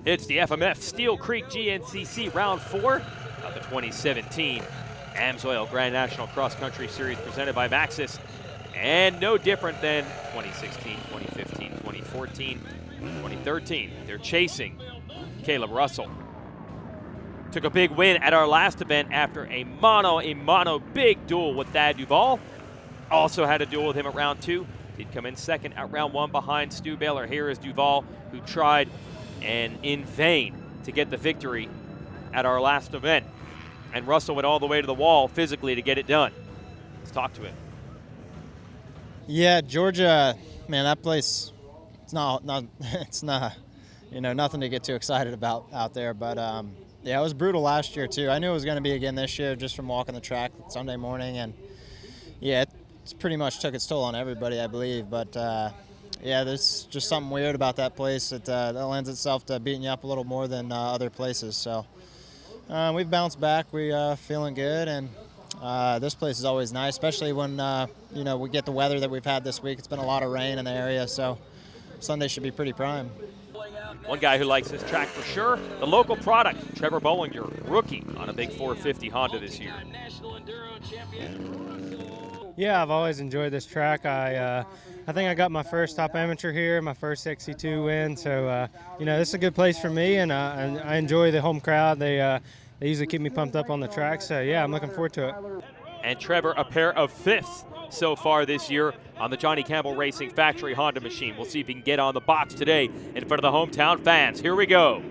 It's the FMF Steele Creek GNCC Round 4 of the 2017 AMSOIL Grand National Cross Country Series presented by Maxxis. And no different than 2016, 2015, 2014, 2013. They're chasing Caleb Russell. Took a big win at our last event after a mono big duel with Thad Duvall. Also had a duel with him at round 2. Did come in second at round 1 behind Stu Baylor. Here is Duvall, who tried and in vain to get the victory at our last event. And Russell went all the way to the wall physically to get it done. Let's talk to him. Yeah, Georgia, man, that place, it's not, nothing to get too excited about out there. But yeah, it was brutal last year too. I knew it was going to be again this year just from walking the track Sunday morning, and yeah, it's pretty much took its toll on everybody, I believe. But yeah, there's just something weird about that place that lends itself to beating you up a little more than other places. So we've bounced back. We feeling good, and this place is always nice, especially when we get the weather that we've had this week. It's been a lot of rain in the area, so Sunday should be pretty prime. One guy who likes this track for sure, the local product, Trevor Bollinger, rookie on a big 450 Honda this year. Yeah, I've always enjoyed this track. I think I got my first top amateur here, my first XC2 win. So, this is a good place for me, and I enjoy the home crowd. They usually keep me pumped up on the track. So, yeah, I'm looking forward to it. And Trevor, a pair of 5ths so far this year on the Johnny Campbell Racing Factory Honda machine. We'll see if he can get on the box today in front of the hometown fans. Here we go.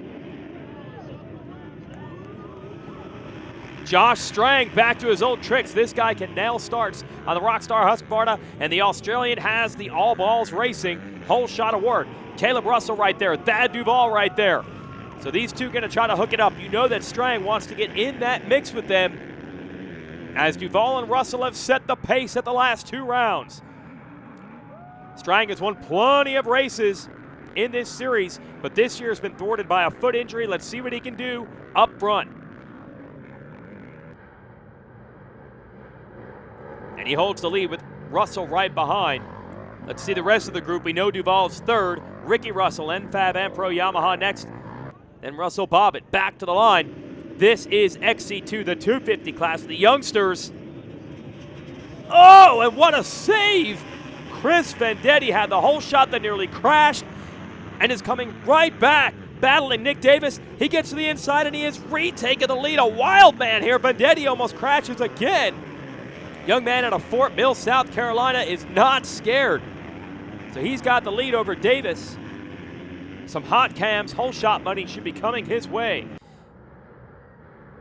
Josh Strang back to his old tricks. This guy can nail starts on the Rockstar Husqvarna, and the Australian has the All Balls Racing Whole Shot Award. Caleb Russell right there, Thad Duvall right there. So these two going to try to hook it up. You know that Strang wants to get in that mix with them, as Duvall and Russell have set the pace at the last 2 rounds. Strang has won plenty of races in this series, but this year has been thwarted by a foot injury. Let's see what he can do up front. And he holds the lead with Russell right behind. Let's see the rest of the group. We know Duvall's third. Ricky Russell, NFAB and Pro Yamaha next. Then Russell Bobbitt back to the line. This is XC2, the 250 class. The youngsters. Oh, and what a save! Chris Vendetti had the whole shot that nearly crashed and is coming right back, battling Nick Davis. He gets to the inside and he is retaking the lead. A wild man here. Vendetti almost crashes again. Young man out of Fort Mill, South Carolina is not scared. So he's got the lead over Davis. Some hot cams, whole shot money should be coming his way.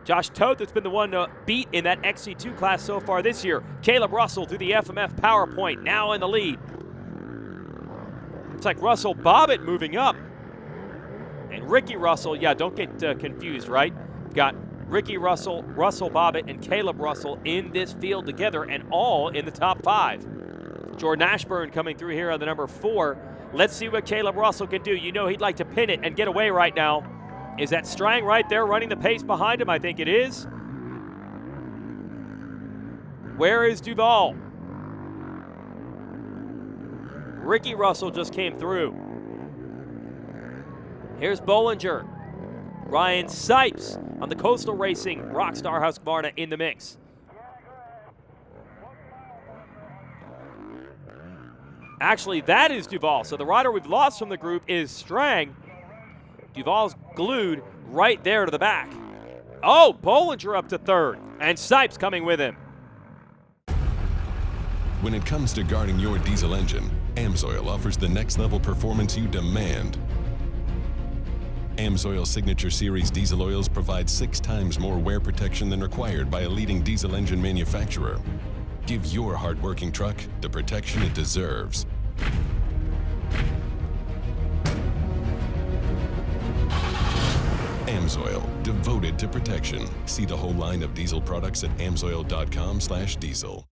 Josh Toth has been the one to beat in that XC2 class so far this year. Caleb Russell through the FMF PowerPoint, now in the lead. It's like Russell Bobbitt moving up. And Ricky Russell, yeah, don't get confused, right? Got Ricky Russell, Russell Bobbitt, and Caleb Russell in this field together, and all in the top 5. Jordan Ashburn coming through here on the number 4. Let's see what Caleb Russell can do. You know he'd like to pin it and get away right now. Is that Strang right there running the pace behind him? I think it is. Where is Duvall? Ricky Russell just came through. Here's Bollinger. Ryan Sipes on the Coastal Racing Rockstar Husqvarna in the mix. Actually, that is Duvall. So the rider we've lost from the group is Strang. Duvall's glued right there to the back. Oh, Bollinger up to 3rd, and Sipes coming with him. When it comes to guarding your diesel engine, AMSOIL offers the next level performance you demand. AMSOIL Signature Series diesel oils provide 6 times more wear protection than required by a leading diesel engine manufacturer. Give your hard-working truck the protection it deserves. AMSOIL, devoted to protection. See the whole line of diesel products at amsoil.com/diesel.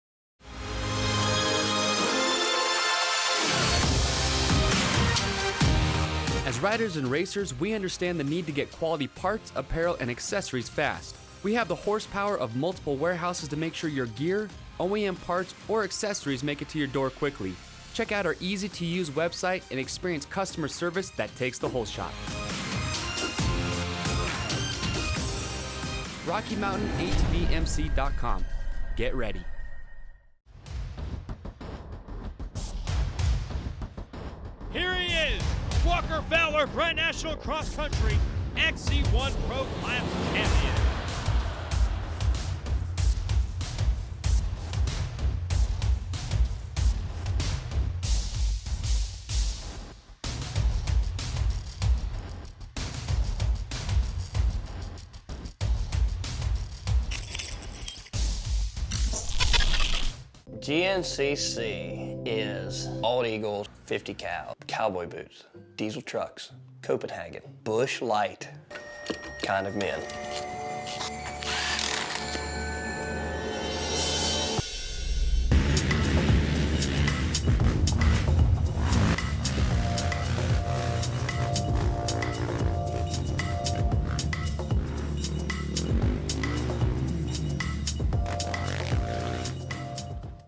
As riders and racers, we understand the need to get quality parts, apparel, and accessories fast. We have the horsepower of multiple warehouses to make sure your gear, OEM parts, or accessories make it to your door quickly. Check out our easy-to-use website and experience customer service that takes the whole shot. RockyMountainATVMC.com. Get ready. Here he is, Walker Fowler, Brand National Cross Country XC1 Pro Class Champion. GNCC is Bald Eagle 50 cal, cowboy boots, diesel trucks, Copenhagen, Bush Light kind of men.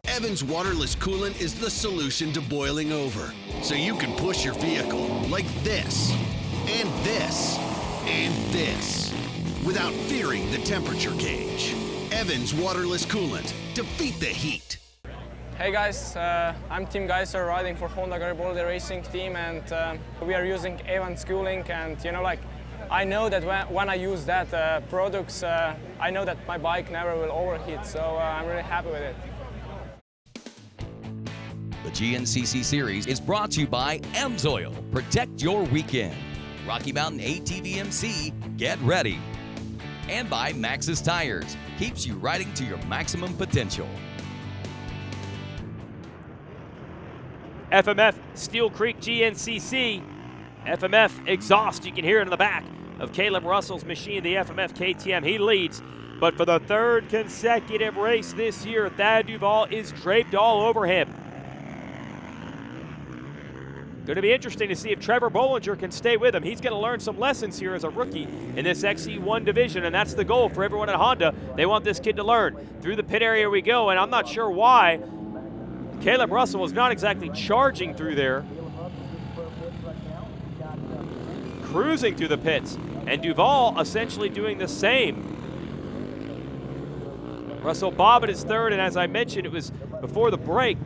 Evans waterless coolant is the solution to boiling over, so you can push your vehicle like this, and this, and this, without fearing the temperature gauge. Evans waterless coolant. Defeat the heat. Hey guys, I'm Tim Geiser riding for Honda Garibaldi Racing Team, and we are using Evans cooling, and I know that when I use that products, I know that my bike never will overheat, so I'm really happy with it. The GNCC Series is brought to you by AMSOIL. Protect your weekend. Rocky Mountain ATVMC. Get ready. And by Maxxis Tires. Keeps you riding to your maximum potential. FMF Steel Creek GNCC. FMF exhaust, you can hear it in the back of Caleb Russell's machine, the FMF KTM. He leads, but for the third consecutive race this year, Thad Duvall is draped all over him. Going to be interesting to see if Trevor Bollinger can stay with him. He's going to learn some lessons here as a rookie in this XC1 division, and that's the goal for everyone at Honda. They want this kid to learn. Through the pit area we go, and I'm not sure why Caleb Russell was not exactly charging through there. Cruising through the pits, and Duvall essentially doing the same. Russell Bobbitt is third, and as I mentioned, it was before the break,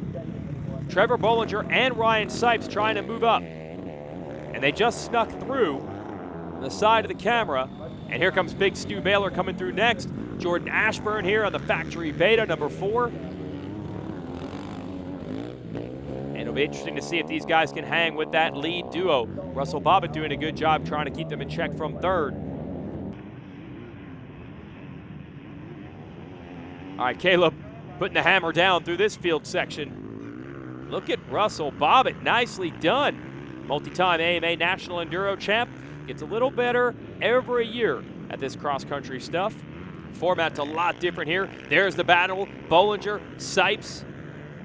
Trevor Bollinger and Ryan Sipes trying to move up. And they just snuck through the side of the camera. And here comes Big Stu Baylor coming through next. Jordan Ashburn here on the factory Beta, number 4. And it'll be interesting to see if these guys can hang with that lead duo. Russell Bobbitt doing a good job trying to keep them in check from third. All right, Caleb putting the hammer down through this field section. Look at Russell Bobbitt, nicely done. Multi-time AMA National Enduro champ. Gets a little better every year at this cross-country stuff. Format's a lot different here. There's the battle, Bollinger, Sipes.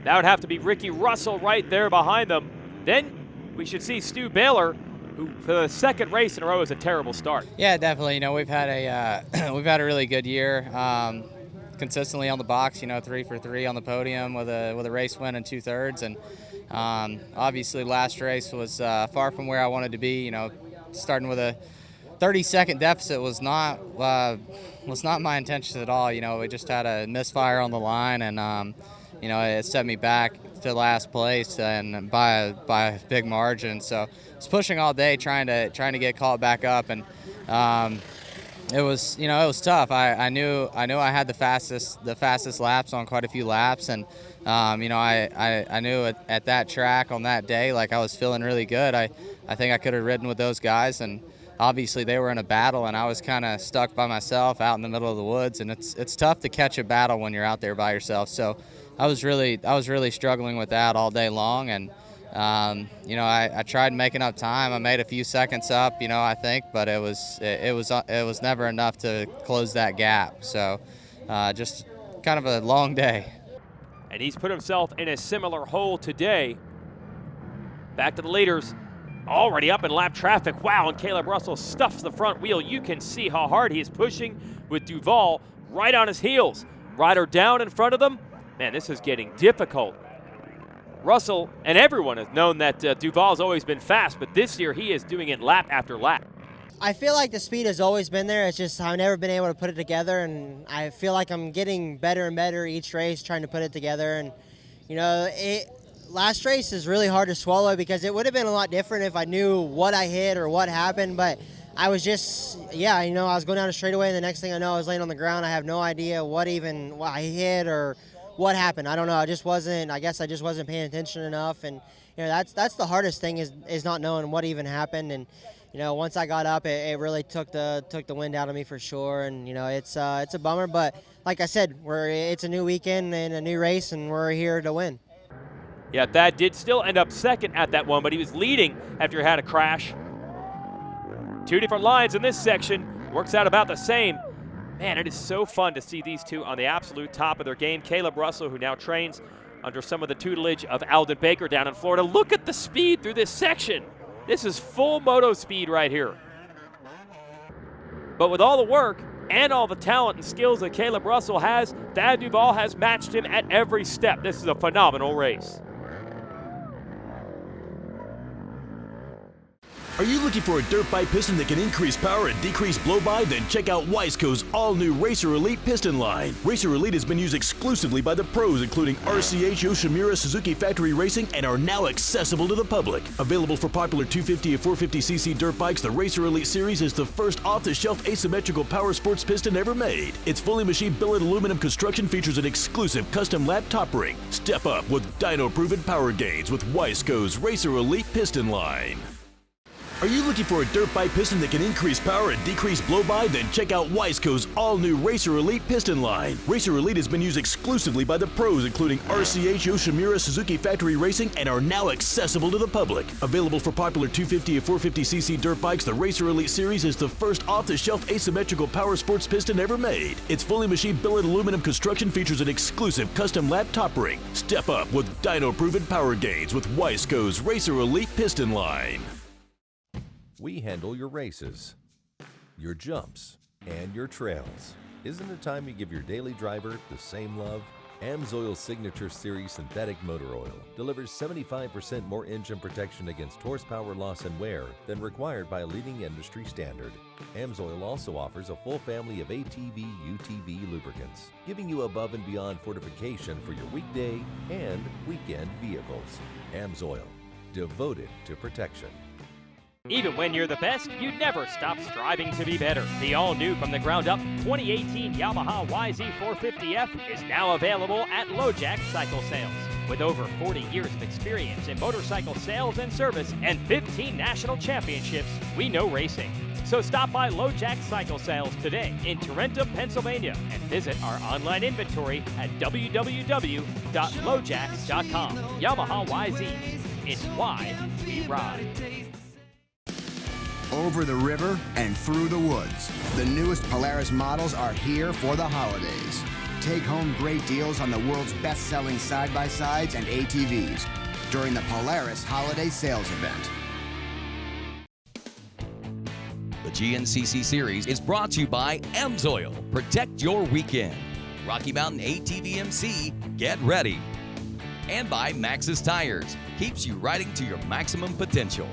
That would have to be Ricky Russell right there behind them. Then we should see Stu Baylor, who for the second race in a row is a terrible start. Yeah, definitely. We've had a really good year. Consistently on the box, 3 for 3 on the podium with a race win and 2/3, and obviously last race was far from where I wanted to be. Starting with a 30-second deficit was not my intention at all. We just had a misfire on the line, and it set me back to last place and by a big margin. So I was pushing all day trying to get caught back up, and it was tough. I knew I had the fastest laps on quite a few laps, and I knew at that track on that day, like, I was feeling really good. I think I could have ridden with those guys, and obviously they were in a battle, and I was kind of stuck by myself out in the middle of the woods, and it's tough to catch a battle when you're out there by yourself. So I was really struggling with that all day long, and I tried making up time. I made a few seconds up, I think, but it was never enough to close that gap. So just kind of a long day. And he's put himself in a similar hole today. Back to the leaders, already up in lap traffic. Wow, and Caleb Russell stuffs the front wheel. You can see how hard he is pushing with Duvall right on his heels. Rider down in front of them. Man, this is getting difficult. Russell and everyone has known that Duvall's always been fast, but this year he is doing it lap after lap. I feel like the speed has always been there. It's just I've never been able to put it together, and I feel like I'm getting better and better each race trying to put it together. And, you know, last race is really hard to swallow because it would have been a lot different if I knew what I hit or what happened, but I was just, I was going down a straightaway, and the next thing I know, I was laying on the ground. I have no idea what I hit or what happened. I don't know. I guess I just wasn't paying attention enough, and, that's the hardest thing is not knowing what even happened. And, once I got up, it really took the wind out of me for sure. And, it's a bummer, but like I said, it's a new weekend and a new race, and we're here to win. Yeah, Thad did still end up second at that one, but he was leading after he had a crash. Two different lines in this section. Works out about the same. Man, it is so fun to see these two on the absolute top of their game. Caleb Russell, who now trains under some of the tutelage of Alden Baker down in Florida. Look at the speed through this section. This is full moto speed right here. But with all the work and all the talent and skills that Caleb Russell has, Thad Duvall has matched him at every step. This is a phenomenal race. Are you looking for a dirt bike piston that can increase power and decrease blow-by? Then check out Wiseco's all-new Racer Elite piston line. Racer Elite has been used exclusively by the pros, including RCH, Yoshimura, Suzuki Factory Racing, and are now accessible to the public. Available for popular 250 and 450cc dirt bikes, the Racer Elite series is the first off-the-shelf asymmetrical power sports piston ever made. Its fully machined billet aluminum construction features an exclusive custom lap top ring. Step up with dyno-proven power gains with Wiseco's Racer Elite piston line. Are you looking for a dirt bike piston that can increase power and decrease blow-by? Then check out Wiseco's all-new Racer Elite piston line. Racer Elite has been used exclusively by the pros, including RCH, Yoshimura, Suzuki Factory Racing, and are now accessible to the public. Available for popular 250 and 450cc dirt bikes, the Racer Elite series is the first off-the-shelf asymmetrical power sports piston ever made. Its fully machined billet aluminum construction features an exclusive custom lap top ring. Step up with dyno-proven power gains with Wiseco's Racer Elite piston line. We handle your races, your jumps, and your trails. Isn't it time you give your daily driver the same love? AMSOIL's Signature Series Synthetic Motor Oil delivers 75% more engine protection against horsepower loss and wear than required by a leading industry standard. AMSOIL also offers a full family of ATV, UTV lubricants, giving you above and beyond fortification for your weekday and weekend vehicles. AMSOIL, devoted to protection. Even when you're the best, you never stop striving to be better. The all-new from the ground up 2018 Yamaha YZ450F is now available at LoJack Cycle Sales. With over 40 years of experience in motorcycle sales and service and 15 national championships, we know racing. So stop by LoJack Cycle Sales today in Tarentum, Pennsylvania, and visit our online inventory at www.lojacks.com. Yamaha YZs. It's why we ride. Over the river and through the woods, the newest Polaris models are here for the holidays. Take home great deals on the world's best-selling side-by-sides and ATVs during the Polaris Holiday Sales Event. The GNCC Series is brought to you by AMSOIL. Protect your weekend. Rocky Mountain ATV-MC, get ready. And by Maxxis Tires. Keeps you riding to your maximum potential.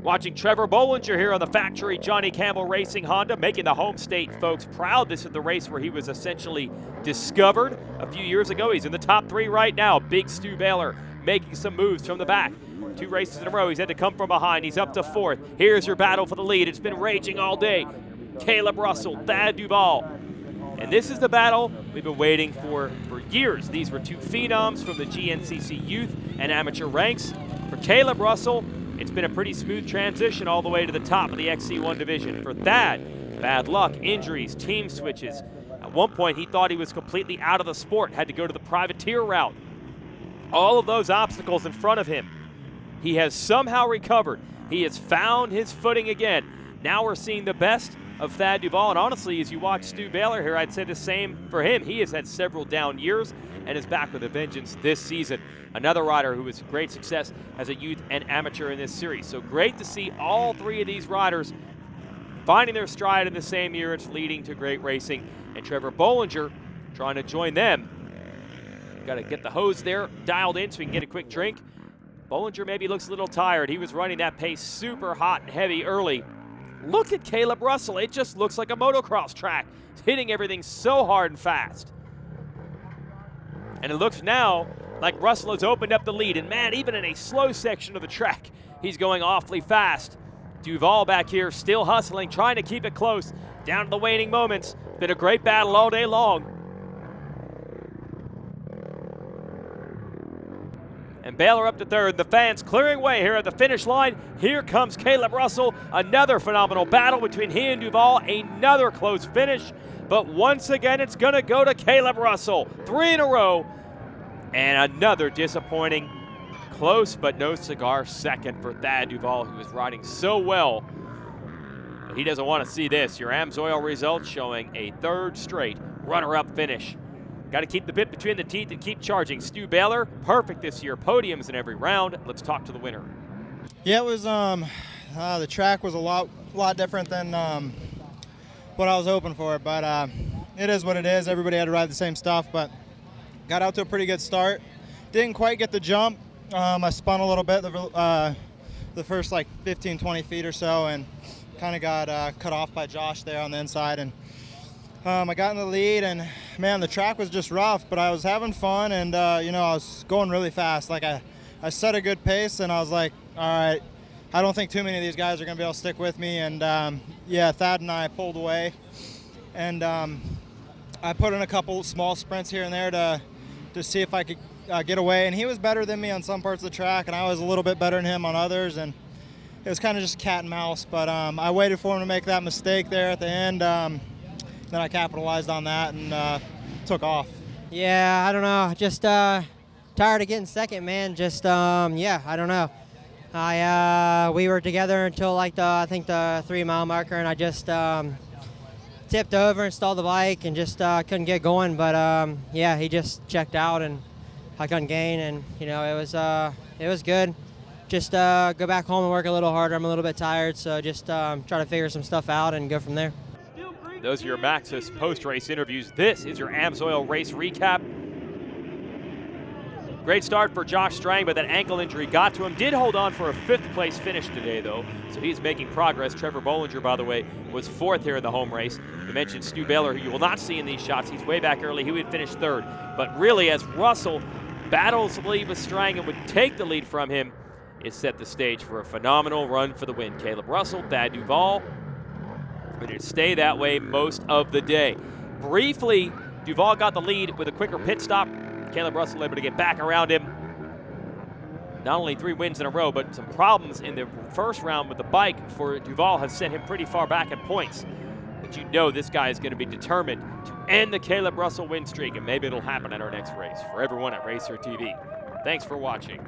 Watching Trevor Bollinger here on the factory Johnny Campbell Racing Honda, making the home state folks proud. This is the race where he was essentially discovered a few years ago. He's in the top three right now. Big Stu Baylor making some moves from the back. 2 races in a row, he's had to come from behind. He's up to 4th. Here's your battle for the lead. It's been raging all day. Caleb Russell, Thad Duvall. And this is the battle we've been waiting for years. These were 2 phenoms from the GNCC youth and amateur ranks. For Caleb Russell, it's been a pretty smooth transition all the way to the top of the XC1 division. For Thad, bad luck, injuries, team switches. At one point, he thought he was completely out of the sport, had to go to the privateer route. All of those obstacles in front of him. He has somehow recovered. He has found his footing again. Now we're seeing the best of Thad Duvall. And honestly, as you watch Stu Baylor here, I'd say the same for him. He has had several down years and is back with a vengeance this season. Another rider who was a great success as a youth and amateur in this series. So great to see all 3 of these riders finding their stride in the same year. It's leading to great racing. And Trevor Bollinger trying to join them. Got to get the hose there dialed in so we can get a quick drink. Bollinger maybe looks a little tired. He was running that pace super hot and heavy early. Look at Caleb Russell. It just looks like a motocross track. He's hitting everything so hard and fast. And it looks now like Russell has opened up the lead. And man, even in a slow section of the track, he's going awfully fast. Duval back here still hustling, trying to keep it close. Down to the waning moments. Been a great battle all day long. And Baylor up to third. The fans clearing way here at the finish line. Here comes Caleb Russell. Another phenomenal battle between he and Duval. Another close finish. But once again, it's going to go to Caleb Russell. 3 in a row. And another disappointing, close but no cigar second for Thad Duval, who is riding so well. But he doesn't want to see this. Your AMSOIL results showing a third straight runner-up finish. Got to keep the bit between the teeth and keep charging. Stu Baylor, perfect this year. Podiums in every round. Let's talk to the winner. Yeah, it was the track was a lot different than what I was hoping for, but it is what it is. Everybody had to ride the same stuff, but got out to a pretty good start. Didn't quite get the jump. I spun a little bit the first like 15, 20 feet or so, and kind of got cut off by Josh there on the inside. And I got in the lead, and man, the track was just rough, but I was having fun, and I was going really fast. Like I set a good pace, and I was like, all right, I don't think too many of these guys are going to be able to stick with me. And yeah, Thad and I pulled away, and I put in a couple small sprints here and there to see if I could get away. And he was better than me on some parts of the track, and I was a little bit better than him on others. And it was kind of just cat and mouse. But I waited for him to make that mistake there at the end. Then I capitalized on that and took off. Yeah, I don't know. Just tired of getting second, man. Just yeah, I don't know. We were together until like I think the 3 mile marker, and I just tipped over and stalled the bike and just couldn't get going. But yeah, he just checked out and I couldn't gain, and it was good. Just go back home and work a little harder. I'm a little bit tired, so just try to figure some stuff out and go from there. Those are your Maxxis post-race interviews. This is your AMSOIL race recap. Great start for Josh Strang, but that ankle injury got to him. Did hold on for a 5th place finish today, though, so he's making progress. Trevor Bollinger, by the way, was 4th here in the home race. We mentioned Stu Baylor, who you will not see in these shots. He's way back early. He would finish 3rd. But really, as Russell battles the lead with Strang and would take the lead from him, it set the stage for a phenomenal run for the win. Caleb Russell, Thad Duval, going to stay that way most of the day. Briefly, Duval got the lead with a quicker pit stop. Caleb Russell able to get back around him. Not only 3 wins in a row, but some problems in the first round with the bike for Duval has sent him pretty far back in points. But you know this guy is going to be determined to end the Caleb Russell win streak, and maybe it'll happen at our next race. For everyone at Racer TV, thanks for watching.